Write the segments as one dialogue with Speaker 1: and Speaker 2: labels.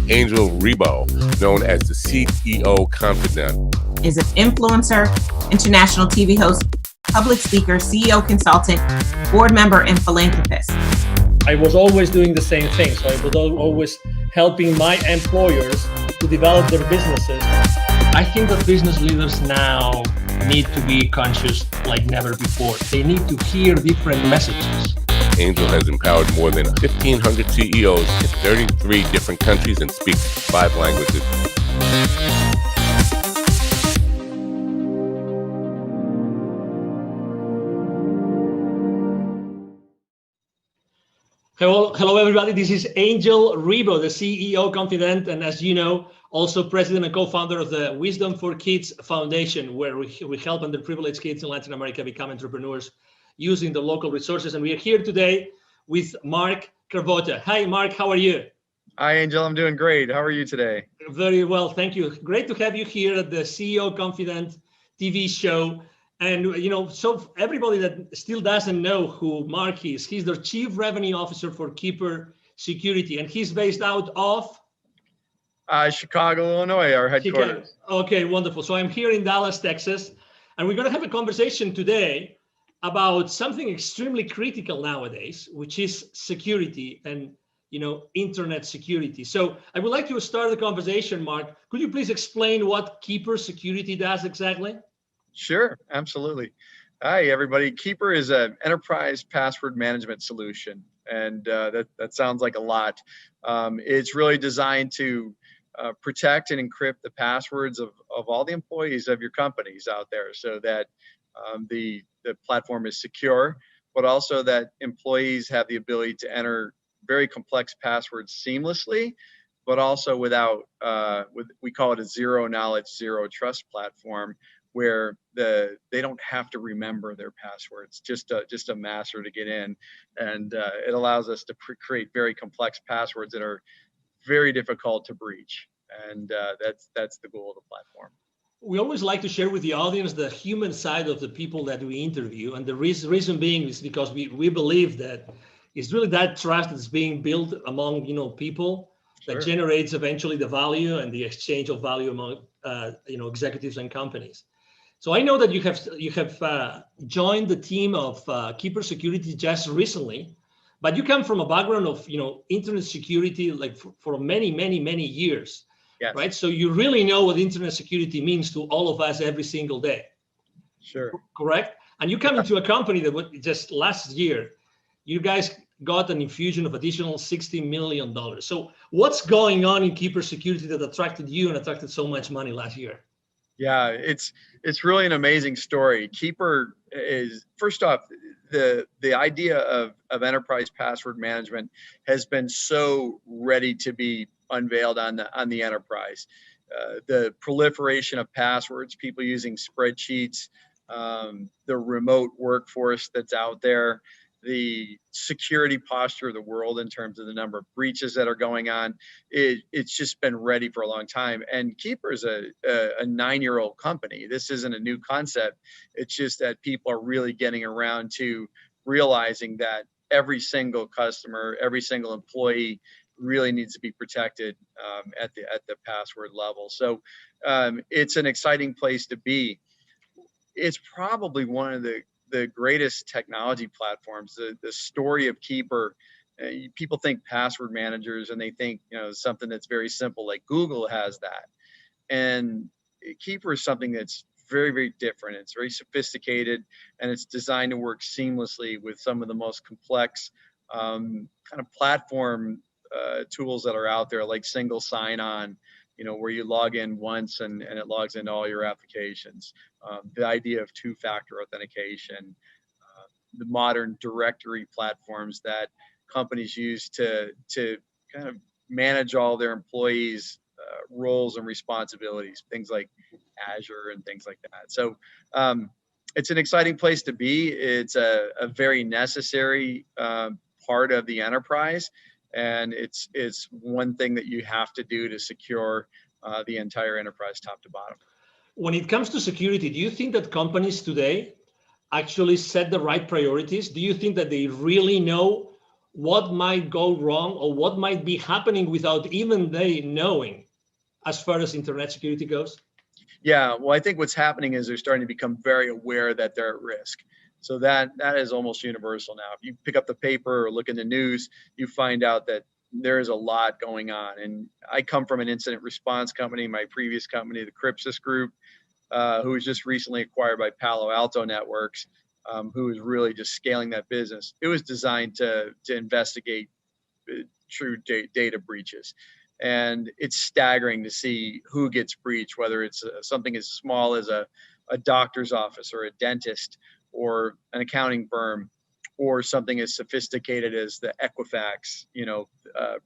Speaker 1: Angel Rebo, known as the CEO Confident,
Speaker 2: is an influencer, international TV host, public speaker, CEO consultant, board member, and philanthropist.
Speaker 3: I was always doing the same thing. So I was always helping my employers to develop their businesses. I think that business leaders now need to be conscious like never before. They need to hear different messages.
Speaker 1: Angel has empowered more than 1,500 CEOs in 33 different countries and speaks 5 languages.
Speaker 3: Hello, everybody. This is Angel Rebo, the CEO Confident, and as you know, also president and co-founder of the Wisdom for Kids Foundation, where we help underprivileged kids in Latin America become entrepreneurs using the local resources. And we are here today with Mark Carvota. Hi, Mark. How are you?
Speaker 4: Hi, Angel. I'm doing great. How are you today?
Speaker 3: Very well. Thank you. Great to have you here at the CEO Confident TV show. And, you know, so everybody that still doesn't know who Mark is, he's the Chief Revenue Officer for Keeper Security, and he's based out of?
Speaker 4: Chicago, Illinois, our headquarters.
Speaker 3: Chicago. Okay, wonderful. So I'm here in Dallas, Texas, and we're going to have a conversation today about something extremely critical nowadays, which is security and, you know, internet security. So I would like to start the conversation, Mark. Could you please explain what Keeper Security does exactly?
Speaker 4: Sure, absolutely. Hi, everybody. Keeper is an enterprise password management solution, and that sounds like a lot. It's really designed to protect and encrypt the passwords of all the employees of your companies out there, so that the platform is secure, but also that employees have the ability to enter very complex passwords seamlessly, but also without, we call it a zero knowledge, zero trust platform, where they don't have to remember their passwords, just a master to get in, and it allows us to create very complex passwords that are very difficult to breach, and that's the goal of the platform.
Speaker 3: We always like to share with the audience the human side of the people that we interview, and the reason being is because we believe that it's really that trust that's being built among people that
Speaker 4: Sure.
Speaker 3: generates eventually the value and the exchange of value among executives and companies. So I know that you have joined the team of Keeper Security just recently, but you come from a background of internet security like for many years,
Speaker 4: Yes.
Speaker 3: right? So you really know what internet security means to all of us every single day.
Speaker 4: Sure.
Speaker 3: Correct? And you come into a company that just last year, you guys got an infusion of additional $60 million. So what's going on in Keeper Security that attracted you and attracted so much money last year?
Speaker 4: Yeah, it's really an amazing story. Keeper is, first off, the idea of enterprise password management has been so ready to be unveiled on the enterprise. The proliferation of passwords, people using spreadsheets, the remote workforce that's out there, the security posture of the world in terms of the number of breaches that are going on, it's just been ready for a long time. And Keeper is a 9-year-old company. This isn't a new concept. It's just that people are really getting around to realizing that every single customer, every single employee really needs to be protected at the password level. So it's an exciting place to be. It's probably one of the greatest technology platforms. The story of Keeper, people think password managers and they think something that's very simple, like Google has that, and Keeper is something that's very different. It's very sophisticated, and it's designed to work seamlessly with some of the most complex kind of platform tools that are out there, like single sign-on, where you log in once and it logs into all your applications. The idea of two-factor authentication, the modern directory platforms that companies use to kind of manage all their employees' roles and responsibilities, things like Azure and things like that. So it's an exciting place to be. It's a very necessary part of the enterprise. And it's one thing that you have to do to secure the entire enterprise top to bottom.
Speaker 3: When it comes to security, do you think that companies today actually set the right priorities? Do you think that they really know what might go wrong or what might be happening without even they knowing as far as internet security goes?
Speaker 4: Yeah, well, I think what's happening is they're starting to become very aware that they're at risk. So that is almost universal now. If you pick up the paper or look in the news, you find out that there is a lot going on. And I come from an incident response company, my previous company, the Crypsis Group, who was just recently acquired by Palo Alto Networks, who is really just scaling that business. It was designed to investigate true data breaches. And it's staggering to see who gets breached, whether it's something as small as a doctor's office or a dentist or an accounting firm, or something as sophisticated as the Equifax,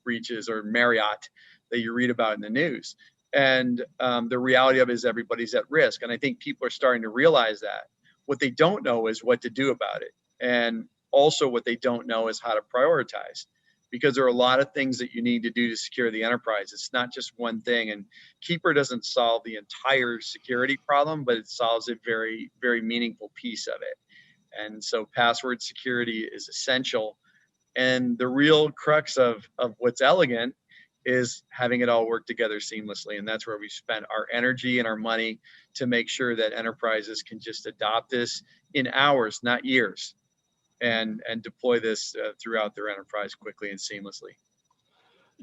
Speaker 4: breaches, or Marriott that you read about in the news. And the reality of it is everybody's at risk. And I think people are starting to realize that. What they don't know is what to do about it. And also what they don't know is how to prioritize, because there are a lot of things that you need to do to secure the enterprise. It's not just one thing. And Keeper doesn't solve the entire security problem, but it solves a very, very meaningful piece of it. And so password security is essential. And the real crux of what's elegant is having it all work together seamlessly. And that's where we spent our energy and our money to make sure that enterprises can just adopt this in hours, not years, and deploy this throughout their enterprise quickly and seamlessly.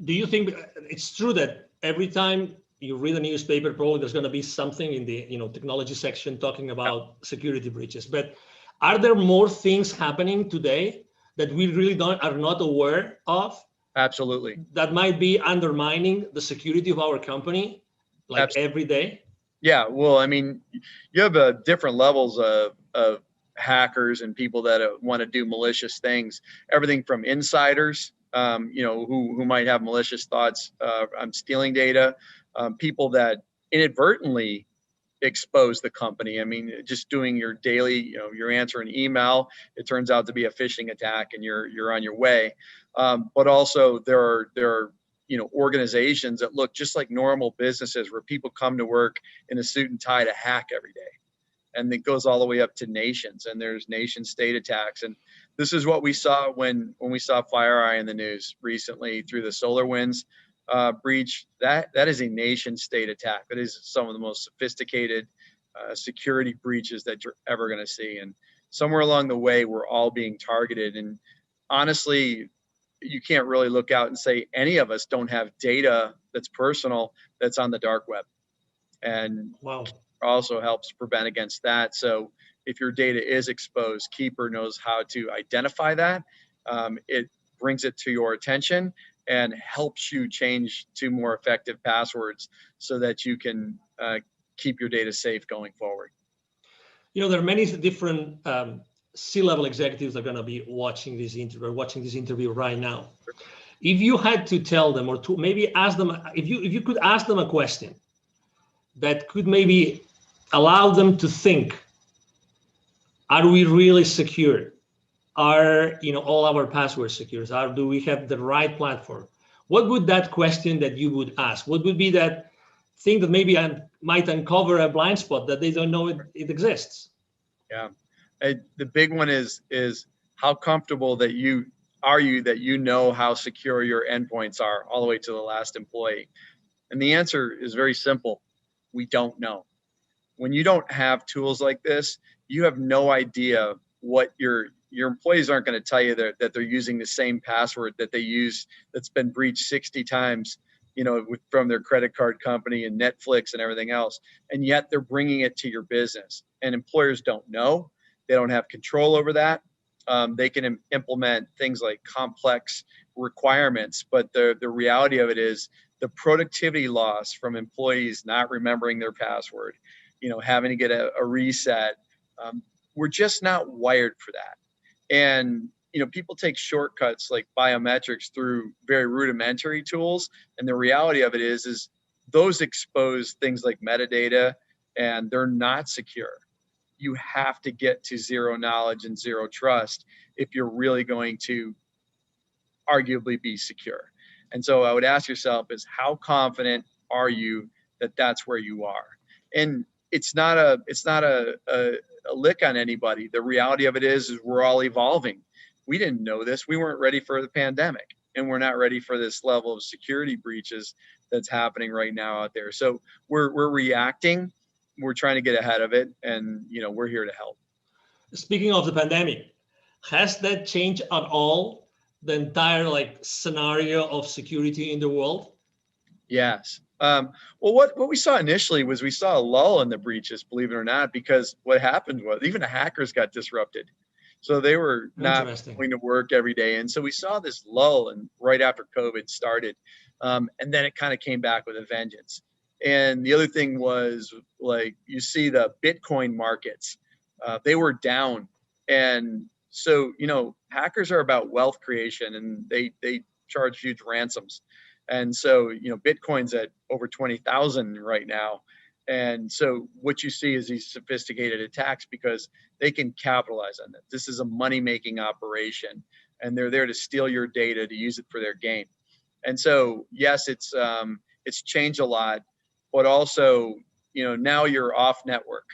Speaker 3: Do you think it's true that every time you read a newspaper, probably there's going to be something in the technology section talking about security breaches? But are there more things happening today that we really are not aware of?
Speaker 4: Absolutely.
Speaker 3: That might be undermining the security of our company, like
Speaker 4: Absolutely.
Speaker 3: every day? Yeah,
Speaker 4: well, I mean, you have different levels of hackers and people that want to do malicious things. Everything from insiders, who might have malicious thoughts on stealing data, people that inadvertently expose the company. I mean, just doing your daily, you're answering email, it turns out to be a phishing attack, and you're on your way. But also there are organizations that look just like normal businesses, where people come to work in a suit and tie to hack every day. And it goes all the way up to nations, and there's nation state attacks. And this is what we saw when we saw FireEye in the news recently through the SolarWinds breach. That is a nation state attack. That is some of the most sophisticated security breaches that you're ever going to see. And somewhere along the way, we're all being targeted. And honestly, you can't really look out and say any of us don't have data that's personal that's on the dark web. And
Speaker 3: wow,
Speaker 4: also helps prevent against that. So if your data is exposed, Keeper knows how to identify that. It brings it to your attention and helps you change to more effective passwords so that you can keep your data safe going forward.
Speaker 3: There are many different C-level executives that are going to be watching this interview right now. If you had to tell them, or to maybe ask them, if you could ask them a question that could maybe allow them to think, are we really secure? Are all our passwords secure? Do we have the right platform? What would that question that you would ask? What would be that thing that maybe might uncover a blind spot that they don't know it exists?
Speaker 4: Yeah, the big one is how comfortable that you know how secure your endpoints are all the way to the last employee. And the answer is very simple. We don't know. When you don't have tools like this, you have no idea what your employees aren't going to tell you that they're using the same password that they use that's been breached 60 times, from their credit card company and Netflix and everything else. And yet they're bringing it to your business, and employers don't know. They don't have control over that. They can implement things like complex requirements, but the reality of it is the productivity loss from employees not remembering their password, having to get a reset. We're just not wired for that. And, people take shortcuts like biometrics through very rudimentary tools. And the reality of it is those expose things like metadata, and they're not secure. You have to get to zero knowledge and zero trust if you're really going to arguably be secure. And so I would ask yourself is, how confident are you that that's where you are? And it's not a lick on anybody. The reality of it is we're all evolving. we didn't know this. We weren't ready for the pandemic, and we're not ready for this level of security breaches that's happening right now out there. So we're reacting. We're trying to get ahead of it, and we're here to help.
Speaker 3: Speaking of the pandemic, has that changed at all the entire scenario of security in the world?
Speaker 4: Yes. Well, what we saw initially was we saw a lull in the breaches, believe it or not, because what happened was even the hackers got disrupted. So they were not going to work every day. And so we saw this lull right after COVID started. And then it kind of came back with a vengeance. And the other thing was, you see the Bitcoin markets, they were down. And so, hackers are about wealth creation, and they charge huge ransoms. And so, Bitcoin's at over 20,000 right now. And so what you see is these sophisticated attacks because they can capitalize on it. This is a money-making operation, and they're there to steal your data to use it for their gain. And so, yes, it's changed a lot, but also, now you're off network.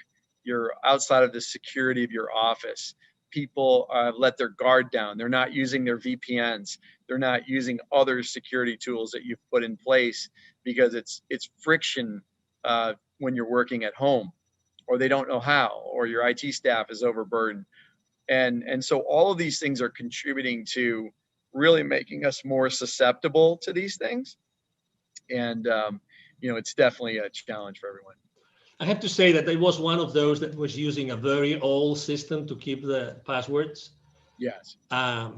Speaker 4: You're outside of the security of your office. People let their guard down. They're not using their VPNs. They're not using other security tools that you've put in place because it's friction when you're working at home, or they don't know how, or your IT staff is overburdened. And so all of these things are contributing to really making us more susceptible to these things. And, it's definitely a challenge for everyone.
Speaker 3: I have to say that I was one of those that was using a very old system to keep the passwords.
Speaker 4: Yes.
Speaker 3: I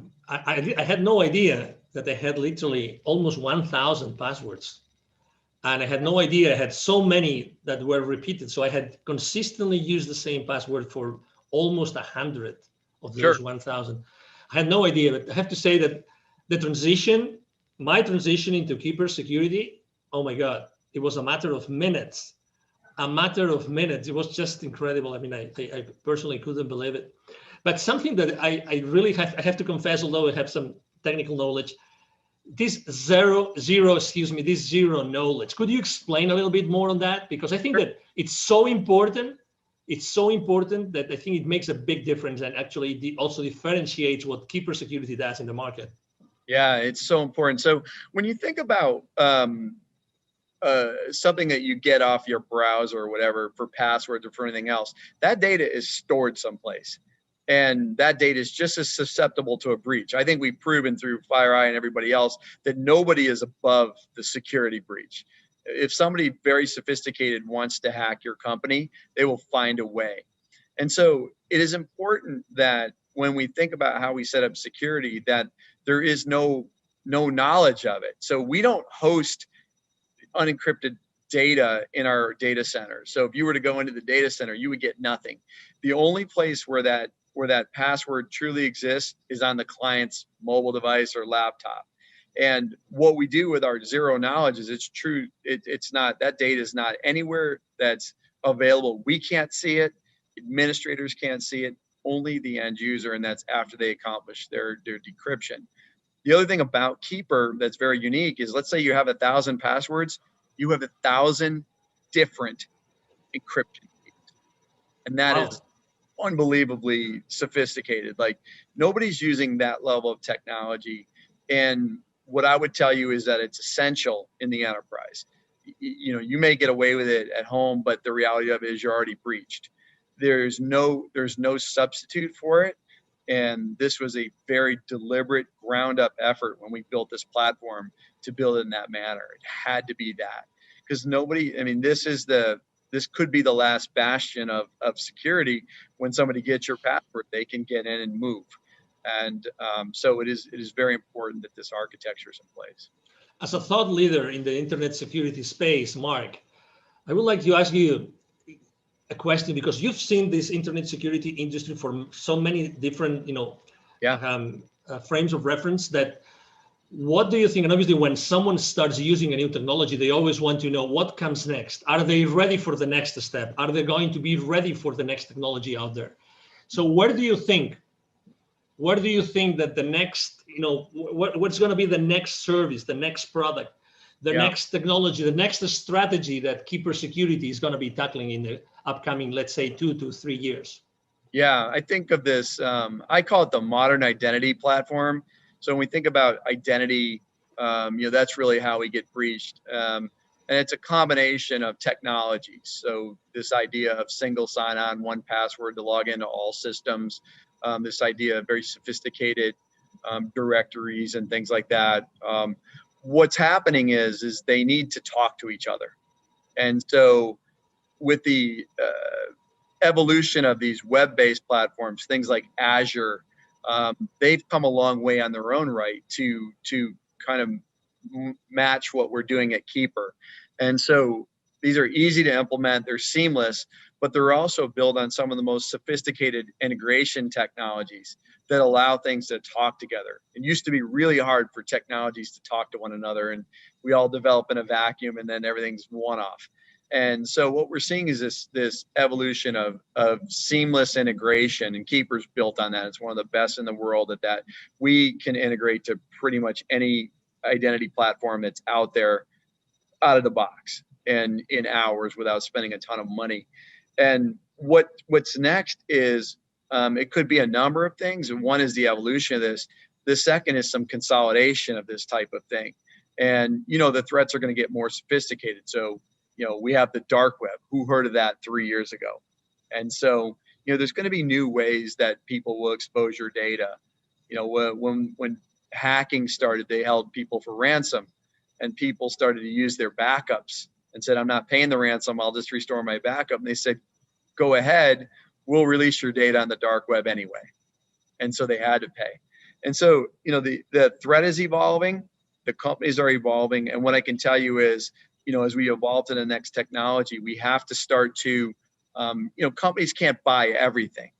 Speaker 3: had no idea that I had literally almost 1,000 passwords. And I had no idea I had so many that were repeated. So I had consistently used the same password for almost 100 of those 1,000. I had no idea, but I have to say that my transition into Keeper Security, oh my God, it was a matter of minutes. It was just incredible. I mean, I personally couldn't believe it. But something that I really have to confess, although I have some technical knowledge, this zero knowledge. Could you explain a little bit more on that? Because I think that it's so important. It's so important that I think it makes a big difference and actually also differentiates what Keeper Security does in the market.
Speaker 4: Yeah, it's so important. So when you think about something that you get off your browser or whatever for passwords or for anything else, that data is stored someplace. And that data is just as susceptible to a breach. I think we've proven through FireEye and everybody else that nobody is above the security breach. If somebody very sophisticated wants to hack your company, they will find a way. And so it is important that when we think about how we set up security, that there is no knowledge of it. So we don't host unencrypted data in our data center. So if you were to go into the data center, you would get nothing. The only place where that password truly exists is on the client's mobile device or laptop. And what we do with our zero knowledge is it's true. It's not, that data is not anywhere that's available. We can't see it. Administrators can't see it, only the end user. And that's after they accomplish their decryption. The other thing about Keeper that's very unique is, let's say you have 1,000 passwords, you have 1,000 different encryption keys. And that is unbelievably sophisticated. Like, nobody's using that level of technology. And what I would tell you is that it's essential in the enterprise. You may get away with it at home, but the reality of it is you're already breached. There's no substitute for it. And this was a very deliberate ground up effort when we built this platform to build it in that manner. It had to be that, because this could be the last bastion of security. When somebody gets your password, they can get in and move. And so it is very important that this architecture is in place.
Speaker 3: As a thought leader in the internet security space, Mark, I would like to ask you a question, because you've seen this internet security industry for so many different, frames of reference. That, what do you think? And obviously, when someone starts using a new technology, they always want to know what comes next. Are they ready for the next step? Are they going to be ready for the next technology out there? So where do you think that the next, what's going to be the next service, the next product, the next technology, the next strategy that Keeper Security is going to be tackling in the upcoming, let's say, 2 to 3 years?
Speaker 4: Yeah, I think of this, I call it the modern identity platform. So when we think about identity, that's really how we get breached. And it's a combination of technologies. So this idea of single sign-on, one password to log into all systems, this idea of very sophisticated directories and things like that. What's happening is they need to talk to each other. And so with the evolution of these web-based platforms, things like Azure, they've come a long way on their own right to kind of match what we're doing at Keeper. And so these are easy to implement, they're seamless, but they're also built on some of the most sophisticated integration technologies that allow things to talk together. It used to be really hard for technologies to talk to one another, and we all develop in a vacuum and then everything's one-off. And so what we're seeing is this evolution of seamless integration, and Keeper's built on that. It's one of the best in the world at that. We can integrate to pretty much any identity platform that's out there out of the box and in hours without spending a ton of money. And what's next is it could be a number of things. And one is the evolution of this. The second is some consolidation of this type of thing. And, the threats are going to get more sophisticated. So, we have the dark web. Who heard of that 3 years ago? And so, there's going to be new ways that people will expose your data. When hacking started, they held people for ransom, and people started to use their backups and said, I'm not paying the ransom, I'll just restore my backup. And they said, go ahead, we'll release your data on the dark web anyway. And so they had to pay. And so, the threat is evolving, the companies are evolving. And what I can tell you is, as we evolve to the next technology, we have to start to, companies can't buy everything.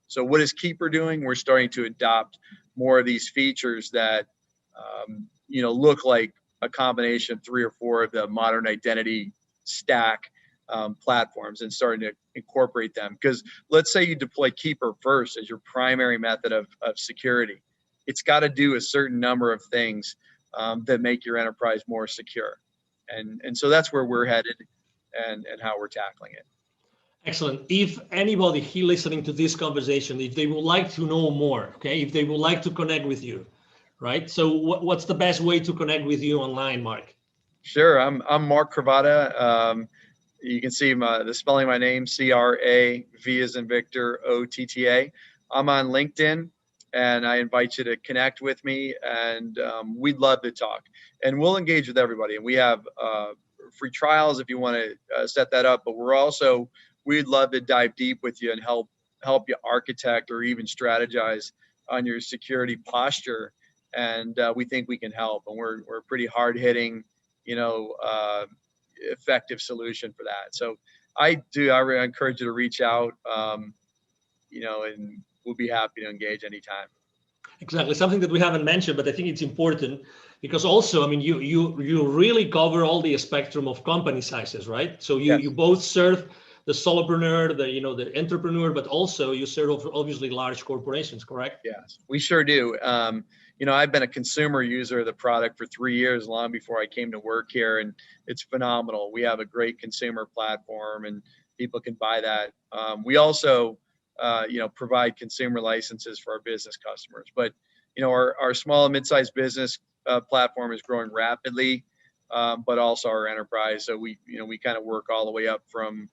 Speaker 4: So what is Keeper doing? We're starting to adopt more of these features that, look like a combination of 3 or 4 of the modern identity stack platforms, and starting to incorporate them. Because let's say you deploy Keeper first as your primary method of security. It's got to do a certain number of things that make your enterprise more secure. And so that's where we're headed and how we're tackling it.
Speaker 3: Excellent. If anybody here listening to this conversation, if they would like to know more, okay, if they would like to connect with you, right? So what's the best way to connect with you online, Mark?
Speaker 4: Sure. I'm Mark Cravata. You can see the spelling of my name, C-R-A-V as in Victor, O-T-T-A. I'm on LinkedIn, and I invite you to connect with me, and we'd love to talk. And we'll engage with everybody. And we have free trials if you want to set that up. But we'd love to dive deep with you and help you architect or even strategize on your security posture. And we think we can help. And we're a pretty hard-hitting, effective solution for that. So I really encourage you to reach out, and we'll be happy to engage anytime.
Speaker 3: Exactly. Something that we haven't mentioned, but I think it's important because also, I mean, you really cover all the spectrum of company sizes, right? So you,
Speaker 4: Yes.
Speaker 3: you both serve the solopreneur, the entrepreneur, but also you serve obviously large corporations, correct?
Speaker 4: Yes, we sure do. I've been a consumer user of the product for 3 years, long before I came to work here, and it's phenomenal. We have a great consumer platform, and people can buy that. We also, provide consumer licenses for our business customers. But, our small and mid-sized business platform is growing rapidly, but also our enterprise. So we kind of work all the way up from,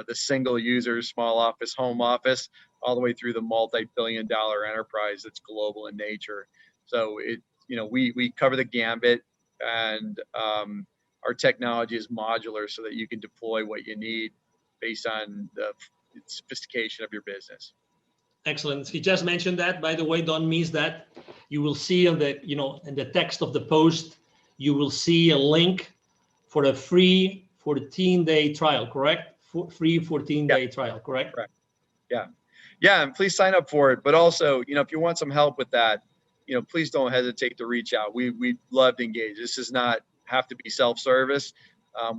Speaker 4: the single users, small office, home office, all the way through the multi-billion-dollar enterprise that's global in nature. So we cover the gambit, and our technology is modular so that you can deploy what you need based on the sophistication of your business.
Speaker 3: Excellent. He just mentioned that, by the way, don't miss that. You will see in the text of the post, you will see a link for a free 14-day trial, correct? Free 14-day trial, correct?
Speaker 4: Correct. Yeah, and please sign up for it. But also, if you want some help with that, please don't hesitate to reach out. We'd love to engage. This does not have to be self-service.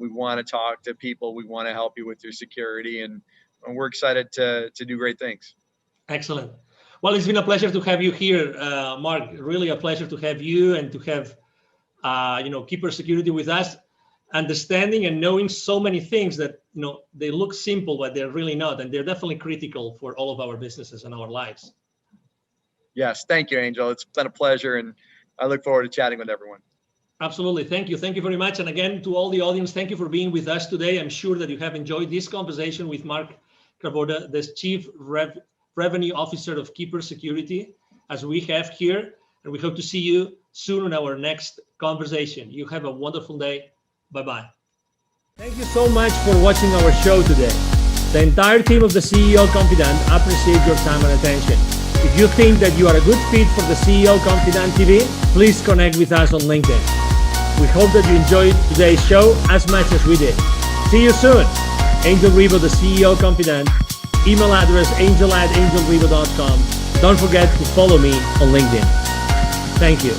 Speaker 4: We want to talk to people. We want to help you with your security, and we're excited to do great things.
Speaker 3: Excellent. Well, it's been a pleasure to have you here, Mark. Really a pleasure to have you and to have, Keeper Security with us. understanding and knowing so many things that, they look simple, but they're really not. And they're definitely critical for all of our businesses and our lives.
Speaker 4: Yes. Thank you, Angel. It's been a pleasure. And I look forward to chatting with everyone.
Speaker 3: Absolutely. Thank you. Thank you very much. And again, to all the audience, thank you for being with us today. I'm sure that you have enjoyed this conversation with Mark Kraboda, the Chief Revenue Officer of Keeper Security, as we have here. And we hope to see you soon in our next conversation. You have a wonderful day. Bye-bye. Thank you so much for watching our show today. The entire team of the CEO Confidant appreciate your time and attention. If you think that you are a good fit for the CEO Confidant TV, please connect with us on LinkedIn. We hope that you enjoyed today's show as much as we did. See you soon. Angel Ribo, the CEO Confidant. Email address angel@angelribo.com. Don't forget to follow me on LinkedIn. Thank you.